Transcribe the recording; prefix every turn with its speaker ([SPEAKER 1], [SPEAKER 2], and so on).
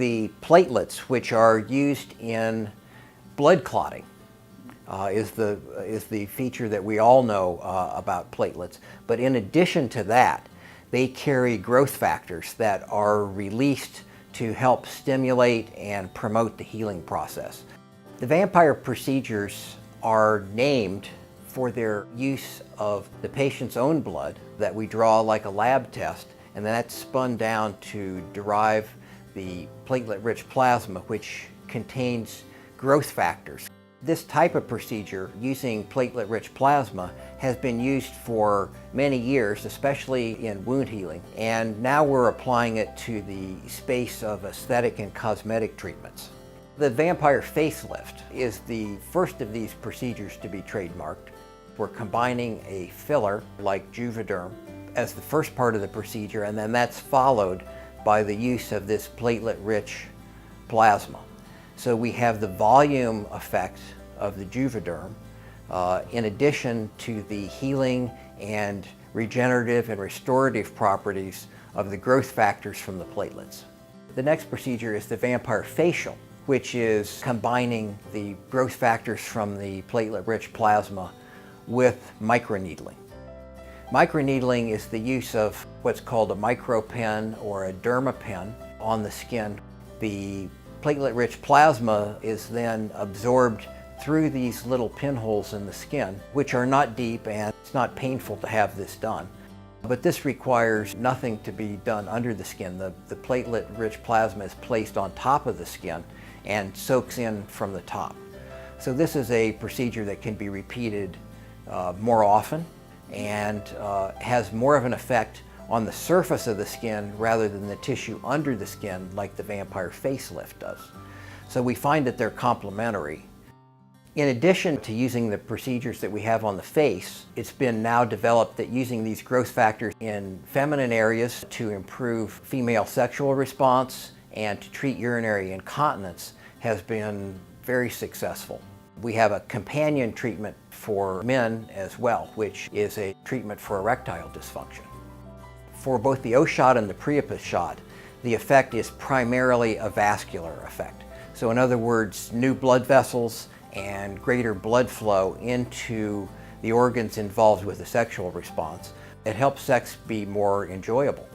[SPEAKER 1] The platelets, which are used in blood clotting, is the feature that we all know about platelets. But in addition to that, they carry growth factors that are released to help stimulate and promote the healing process. The vampire procedures are named for their use of the patient's own blood that we draw like a lab test, and then that's spun down to derive the platelet rich plasma, which contains growth factors. This type of procedure, using platelet rich plasma, has been used for many years, especially in wound healing, and now we're applying it to the space of aesthetic and cosmetic treatments. The Vampire Facelift is the first of these procedures to be trademarked. We're combining a filler like Juvéderm as the first part of the procedure, and then that's followed by the use of this platelet-rich plasma. So we have the volume effect of the Juvéderm in addition to the healing and regenerative and restorative properties of the growth factors from the platelets. The next procedure is the Vampire Facial, which is combining the growth factors from the platelet-rich plasma with microneedling. Microneedling is the use of what's called a micropen or a dermapen on the skin. The platelet-rich plasma is then absorbed through these little pinholes in the skin, which are not deep, and it's not painful to have this done. But this requires nothing to be done under the skin. The platelet-rich plasma is placed on top of the skin and soaks in from the top. So this is a procedure that can be repeated more often and has more of an effect on the surface of the skin rather than the tissue under the skin like the Vampire Facelift does. So we find that they're complementary. In addition to using the procedures that we have on the face, it's been now developed that using these growth factors in feminine areas to improve female sexual response and to treat urinary incontinence has been very successful. We have a companion treatment for men as well, which is a treatment for erectile dysfunction. For both the O shot and the Priapus shot, the effect is primarily a vascular effect. So in other words, new blood vessels and greater blood flow into the organs involved with the sexual response. It helps sex be more enjoyable.